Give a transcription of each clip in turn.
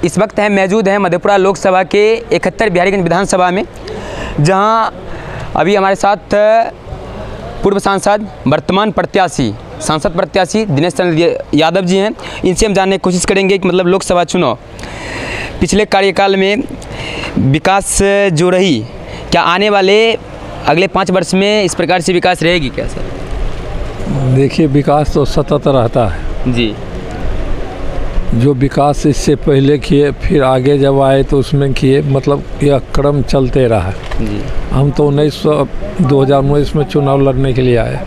इस वक्त हैं मौजूद हैं मधेपुरा लोकसभा के 71 बिहारीगंज विधानसभा में, जहां अभी हमारे साथ पूर्व सांसद वर्तमान सांसद प्रत्याशी दिनेश चंद्र यादव जी हैं। इनसे हम जानने की कोशिश करेंगे कि मतलब लोकसभा चुनाव पिछले कार्यकाल में विकास जो रही, क्या आने वाले अगले 5 वर्ष में इस प्रकार से विकास रहेगी क्या सर? देखिए, विकास तो सतत रहता है जी। जो विकास इससे पहले किए फिर आगे जब आए तो उसमें किए, मतलब यह क्रम चलते रहा जी। हम तो 2019 में चुनाव लड़ने के लिए आए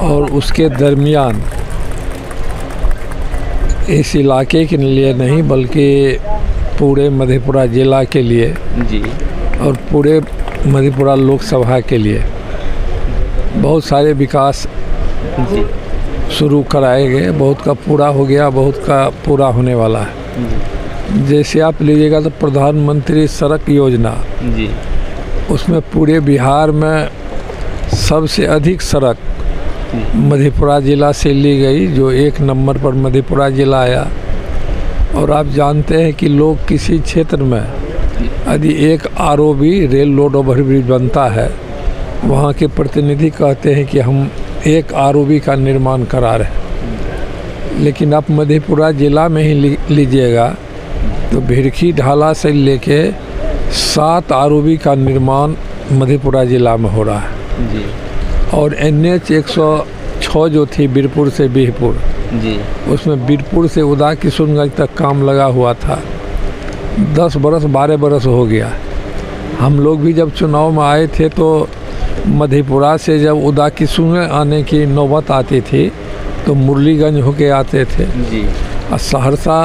और उसके दरमियान इस इलाके के लिए नहीं बल्कि पूरे मधेपुरा ज़िला के लिए जी और पूरे मधेपुरा लोकसभा के लिए बहुत सारे विकास जी शुरू कराए गए। बहुत का पूरा हो गया, बहुत का पूरा होने वाला है। जैसे आप लीजिएगा तो प्रधानमंत्री सड़क योजना जी, उसमें पूरे बिहार में सबसे अधिक सड़क मधेपुरा ज़िला से ली गई, जो 1 नंबर पर मधेपुरा ज़िला आया। और आप जानते हैं कि लोग किसी क्षेत्र में यदि एक ROB रेल रोड ओवरब्रिज बनता है, वहाँ के प्रतिनिधि कहते हैं कि हम एक ROB का निर्माण करा रहे हैं। लेकिन आप मधेपुरा ज़िला में ही लीजिएगा तो भिड़खी ढाला से लेके 7 ROB का निर्माण मधेपुरा ज़िला में हो रहा है जी। और NH 106 जो थी बीरपुर से बिहपुर जी, उसमें बीरपुर से उदा किशुनगंज तक काम लगा हुआ था। 10 बरस 12 बरस हो गया। हम लोग भी जब चुनाव में आए थे तो मधेपुरा से जब उदा किशुनगंज आने की नौबत आती थी तो मुरलीगंज होके आते थे जी। और सहरसा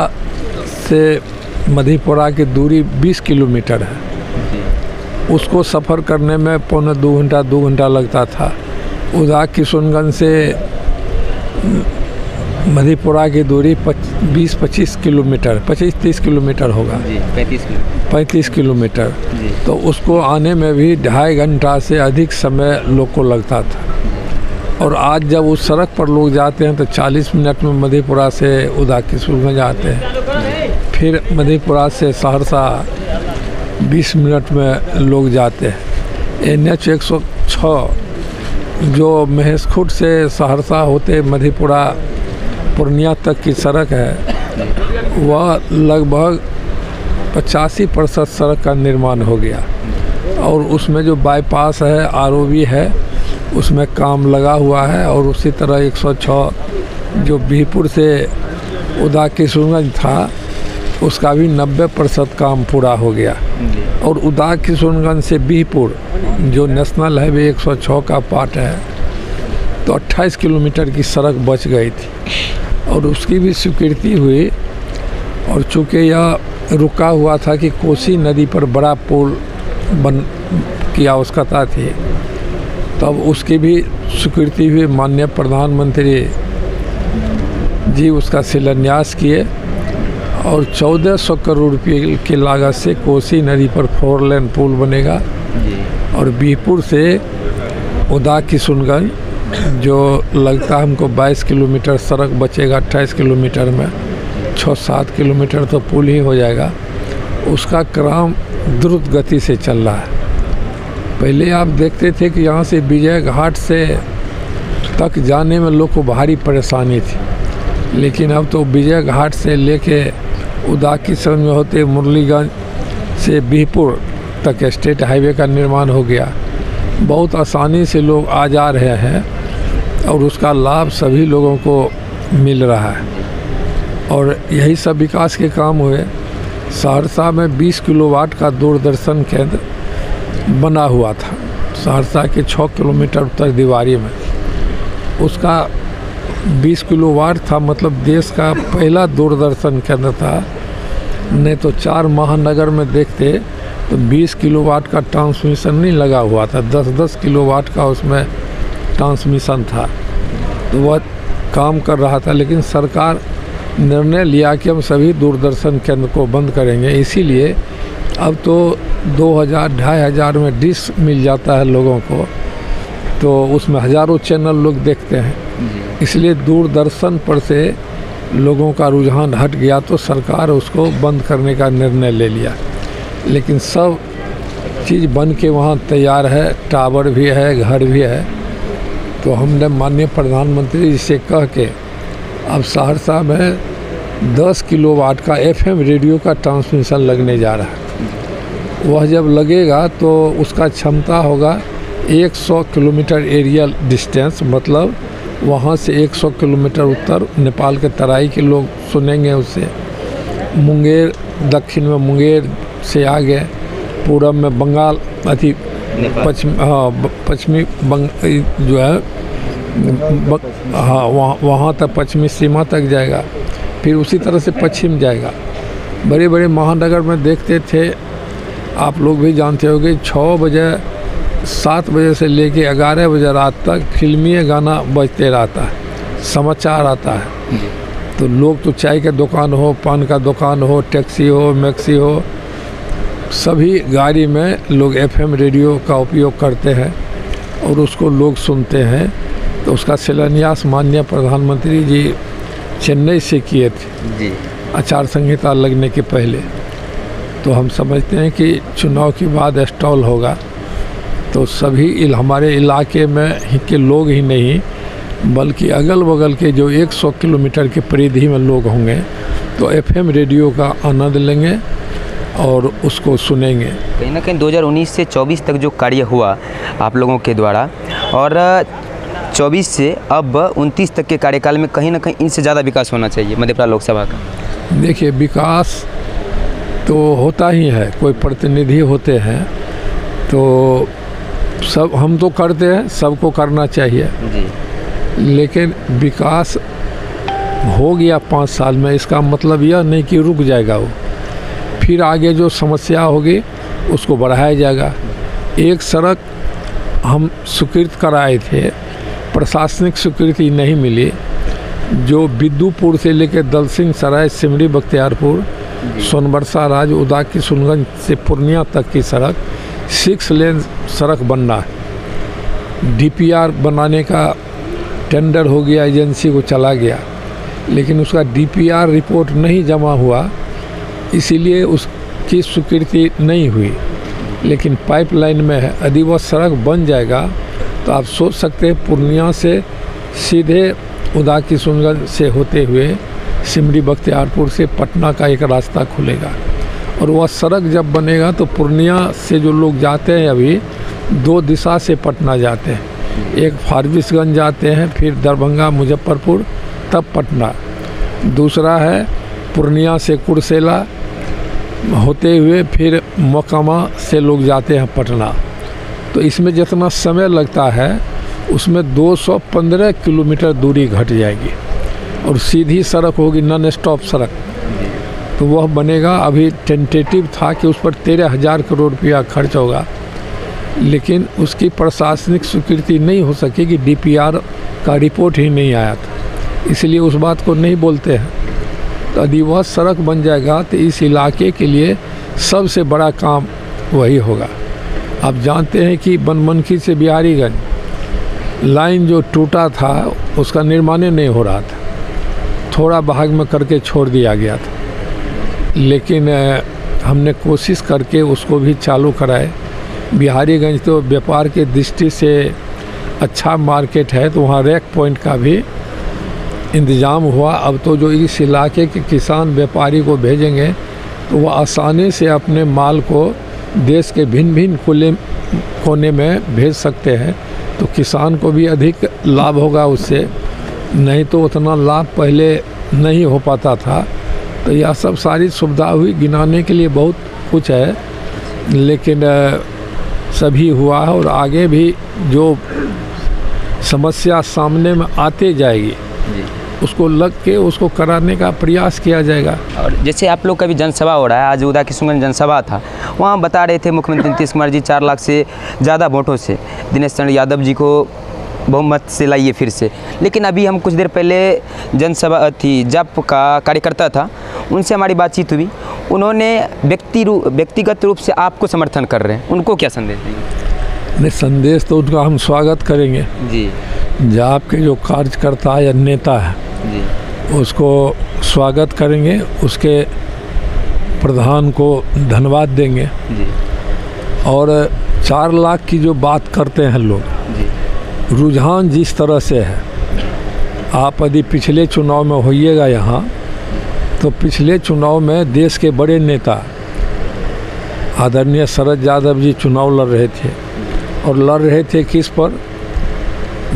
से मधेपुरा की दूरी 20 किलोमीटर है जी। उसको सफ़र करने में पौने 2 घंटा लगता था। उदा किशुनगंज से मधेपुरा की दूरी 20-25 किलोमीटर 25-30 किलोमीटर होगा जी, 35 किलोमीटर जी। तो उसको आने में भी 2.5 घंटा से अधिक समय लोग को लगता था। और आज जब उस सड़क पर लोग जाते हैं तो 40 मिनट में मधेपुरा से उदा किशुनगंज आते हैं। फिर मधेपुरा से सहरसा 20 मिनट में लोग जाते हैं। NH 106 जो महेशखुट से सहरसा होते मधेपुरा पूर्णिया तक की सड़क है, वह लगभग 85% सड़क का निर्माण हो गया। और उसमें जो बाईपास है ROB है उसमें काम लगा हुआ है। और उसी तरह 106 जो बिहपुर से उदा किशुनगंज था उसका भी 90% काम पूरा हो गया। और उदा किशुनगंज से बिहपुर जो नेशनल हाईवे 106 का पार्ट है तो 28 किलोमीटर की सड़क बच गई थी और उसकी भी स्वीकृति हुई। और चूँकि यह रुका हुआ था कि कोसी नदी पर बड़ा पुल की आवश्यकता थी, तब उसकी भी स्वीकृति हुई। माननीय प्रधानमंत्री जी उसका शिलान्यास किए और 1400 करोड़ रुपये की लागत से कोसी नदी पर 4 लेन पुल बनेगा। और बिहपुर से उदा किशुनगंज जो लगता है हमको 22 किलोमीटर सड़क बचेगा, 28 किलोमीटर में 6-7 किलोमीटर तो पुल ही हो जाएगा। उसका काम द्रुत गति से चल रहा है। पहले आप देखते थे कि यहाँ से विजय घाट से तक जाने में लोग को भारी परेशानी थी, लेकिन अब तो विजय घाट से लेके उदा किशुनगंज में होते मुरलीगंज से बिहपुर तक स्टेट हाईवे का निर्माण हो गया। बहुत आसानी से लोग आ जा रहे हैं और उसका लाभ सभी लोगों को मिल रहा है। और यही सब विकास के काम हुए। सहरसा में 20 किलोवाट का दूरदर्शन केंद्र बना हुआ था, सहरसा के 6 किलोमीटर उत्तर दीवारी में। उसका 20 किलोवाट था, मतलब देश का पहला दूरदर्शन केंद्र था। नहीं तो 4 महानगर में देखते तो 20 किलोवाट का ट्रांसमिशन नहीं लगा हुआ था, 10-10 किलोवाट का उसमें ट्रांसमिशन था। तो वह काम कर रहा था, लेकिन सरकार निर्णय लिया कि हम सभी दूरदर्शन केंद्र को बंद करेंगे। इसीलिए अब तो 2000-2500 में डिश मिल जाता है लोगों को, तो उसमें हज़ारों चैनल लोग देखते हैं। इसलिए दूरदर्शन पर से लोगों का रुझान हट गया तो सरकार उसको बंद करने का निर्णय ले लिया। लेकिन सब चीज़ बन के वहाँ तैयार है, टावर भी है, घर भी है। तो हमने माननीय प्रधानमंत्री जी से कह के अब सहरसा में 10 किलोवाट का FM रेडियो का ट्रांसमिशन लगने जा रहा है। वह जब लगेगा तो उसका क्षमता होगा 100 किलोमीटर एरियल डिस्टेंस, मतलब वहाँ से 100 किलोमीटर उत्तर नेपाल के तराई के लोग सुनेंगे उससे। मुंगेर, दक्षिण में मुंगेर से आगे, पूरब में बंगाल, पश्चिमी जो है वहाँ तक पश्चिमी सीमा तक जाएगा, फिर उसी तरह से पश्चिम जाएगा। बड़े बड़े महानगर में देखते थे, आप लोग भी जानते होंगे, 6 बजे 7 बजे से लेके 11 बजे रात तक फिल्मी गाना बजते रहता है, समाचार आता है। तो लोग तो चाय का दुकान हो, पान का दुकान हो, टैक्सी हो, मैक्सी हो, सभी गाड़ी में लोग FM रेडियो का उपयोग करते हैं और उसको लोग सुनते हैं। तो उसका शिलान्यास माननीय प्रधानमंत्री जी चेन्नई से किए थे जी, आचार संहिता लगने के पहले। तो हम समझते हैं कि चुनाव के बाद इंस्टॉल होगा तो सभी हमारे इलाके में के लोग ही नहीं बल्कि अगल बगल के जो 100 किलोमीटर के परिधि में लोग होंगे तो FM रेडियो का आनंद लेंगे और उसको सुनेंगे। कहीं ना कहीं 2019 से 24 तक जो कार्य हुआ आप लोगों के द्वारा, और 24 से अब 29 तक के कार्यकाल में कहीं ना कहीं इनसे ज़्यादा विकास होना चाहिए मधेपुरा लोकसभा का। देखिए, विकास तो होता ही है, कोई प्रतिनिधि होते हैं तो सब हम तो करते हैं, सबको करना चाहिए जी। लेकिन विकास हो गया 5 साल में, इसका मतलब यह नहीं कि रुक जाएगा वो, फिर आगे जो समस्या होगी उसको बढ़ाया जाएगा। एक सड़क हम स्वीकृत कराए थे, प्रशासनिक स्वीकृति नहीं मिली, जो बिद्दुपुर से लेकर दलसिंह सराय, सिमरी, बख्तियारपुर, सोनबरसा, राज, उदा, किशुनगंज से पूर्णिया तक की सड़क 6 लेन सड़क बनना है। DPR बनाने का टेंडर हो गया, एजेंसी को चला गया, लेकिन उसका DPR रिपोर्ट नहीं जमा हुआ, इसीलिए उसकी स्वीकृति नहीं हुई। लेकिन पाइपलाइन में है, यदि वह सड़क बन जाएगा तो आप सोच सकते हैं पूर्णिया से सीधे उदा, किशुनगंज से होते हुए सिमरी, बख्तियारपुर से पटना का एक रास्ता खुलेगा। और वह सड़क जब बनेगा तो पूर्णिया से जो लोग जाते हैं अभी 2 दिशा से पटना जाते हैं, एक फारबिसगंज जाते हैं, फिर दरभंगा, मुजफ्फरपुर, तब पटना। दूसरा है पूर्णिया से कुर्सेला होते हुए फिर मोकामा से लोग जाते हैं पटना। तो इसमें जितना समय लगता है उसमें 215 किलोमीटर दूरी घट जाएगी और सीधी सड़क होगी, नॉन स्टॉप सड़क। तो वह बनेगा। अभी टेंटेटिव था कि उस पर 13,000 करोड़ रुपया खर्च होगा, लेकिन उसकी प्रशासनिक स्वीकृति नहीं हो सकेगी, DPR का रिपोर्ट ही नहीं आया था, इसलिए उस बात को नहीं बोलते हैं। तो यदि वह सड़क बन जाएगा तो इस इलाके के लिए सबसे बड़ा काम वही होगा। आप जानते हैं कि बनमनखी से बिहारीगंज लाइन जो टूटा था उसका निर्माण नहीं हो रहा था, थोड़ा भाग में करके छोड़ दिया गया था, लेकिन हमने कोशिश करके उसको भी चालू कराए। बिहारीगंज तो व्यापार के दृष्टि से अच्छा मार्केट है, तो वहाँ रैक पॉइंट का भी इंतज़ाम हुआ। अब तो जो इस इलाके के किसान व्यापारी को भेजेंगे तो वह आसानी से अपने माल को देश के भिन्न भिन्न कोने में भेज सकते हैं, तो किसान को भी अधिक लाभ होगा उससे, नहीं तो उतना लाभ पहले नहीं हो पाता था। तो यह सब सारी सुविधा हुई, गिनाने के लिए बहुत कुछ है, लेकिन सभी हुआ है और आगे भी जो समस्या सामने में आते जाएगी उसको लग के उसको कराने का प्रयास किया जाएगा। और जैसे आप लोग का भी जनसभा हो रहा है, आज उदा किशुनगंज जनसभा था, वहाँ बता रहे थे मुख्यमंत्री नीतीश कुमार जी 4 लाख से ज़्यादा वोटों से दिनेश चंद्र यादव जी को बहुमत से लाइए फिर से। लेकिन अभी हम कुछ देर पहले जनसभा थी, जब का कार्यकर्ता था, उनसे हमारी बातचीत हुई, उन्होंने व्यक्तिगत रूप से आपको समर्थन कर रहे हैं, उनको क्या संदेश देंगे? नहीं, संदेश तो उनका हम स्वागत करेंगे जी। जो आपके जो कार्यकर्ता या नेता है जी, उसको स्वागत करेंगे, उसके प्रधान को धन्यवाद देंगे। और 4 लाख की जो बात करते हैं लोग, रुझान जिस तरह से है, आप यदि पिछले चुनाव में होइएगा यहाँ, तो पिछले चुनाव में देश के बड़े नेता आदरणीय शरद यादव जी चुनाव लड़ रहे थे, और लड़ रहे थे किस पर?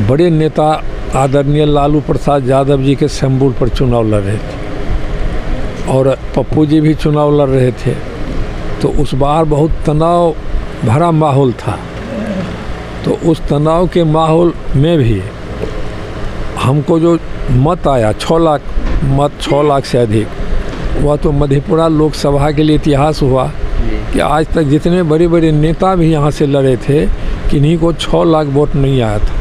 बड़े नेता आदरणीय लालू प्रसाद यादव जी के संबल पर चुनाव लड़ रहे थे, और पप्पू जी भी चुनाव लड़ रहे थे। तो उस बार बहुत तनाव भरा माहौल था। तो उस तनाव के माहौल में भी हमको जो मत आया 6 लाख मत, 6 लाख से अधिक, वह तो मधेपुरा लोकसभा के लिए इतिहास हुआ कि आज तक जितने बड़े बड़े नेता भी यहाँ से लड़े थे, किन्हीं को 6 लाख वोट नहीं आया था,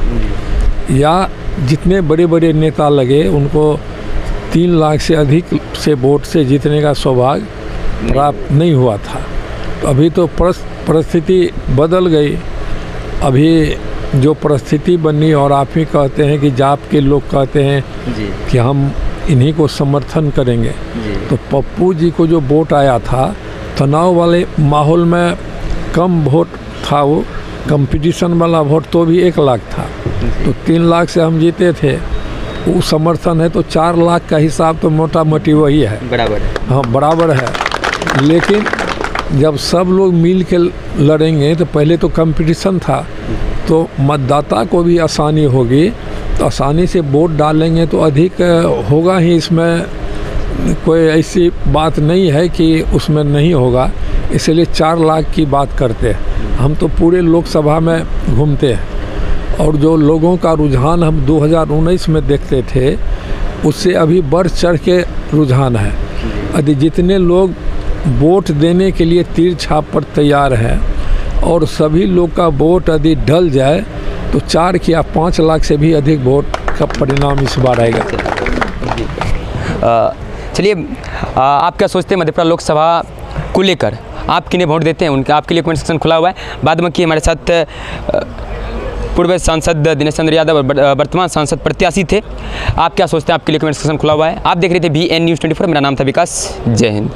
या जितने बड़े बड़े नेता लगे उनको 3 लाख से अधिक से वोट से जीतने का सौभाग्य प्राप्त नहीं हुआ था। तो अभी तो परिस्थिति बदल गई। अभी जो परिस्थिति बनी, और आप ही कहते हैं कि जाप के लोग कहते हैं कि हम इन्हीं को समर्थन करेंगे। तो पप्पू जी को जो वोट आया था, तनाव वाले माहौल में कम वोट था, वो कंपटीशन वाला वोट तो भी 1 लाख था, तो 3 लाख से हम जीते थे। वो समर्थन है तो 4 लाख का हिसाब तो मोटा मोटी वही है, बराबर है। हाँ, बराबर है। लेकिन जब सब लोग मिल के लड़ेंगे, तो पहले तो कंपटीशन था, तो मतदाता को भी आसानी होगी, तो आसानी से वोट डालेंगे तो अधिक होगा ही। इसमें कोई ऐसी बात नहीं है कि उसमें नहीं होगा, इसलिए 4 लाख की बात करते हैं। हम तो पूरे लोकसभा में घूमते हैं, और जो लोगों का रुझान हम 2019 में देखते थे, उससे अभी बढ़ चढ़ के रुझान है। यदि जितने लोग वोट देने के लिए तीर छाप पर तैयार हैं, और सभी लोग का वोट यदि ढल जाए, तो 4 या 5 लाख से भी अधिक वोट का परिणाम इस बार आएगा। चलिए, आप क्या सोचते हैं मधेपुरा लोकसभा को लेकर? आप किन्हें वोट देते हैं? उनके आपके लिए कमेंट सेक्शन खुला हुआ है। बाद में कि हमारे साथ पूर्व सांसद दिनेश चंद्र यादव और वर्तमान सांसद प्रत्याशी थे। आप क्या सोचते हैं? आपके लिए कमेंट सेक्शन खुला हुआ है। आप देख रहे थे BN News 24। मेरा नाम था विकास। जय हिंद।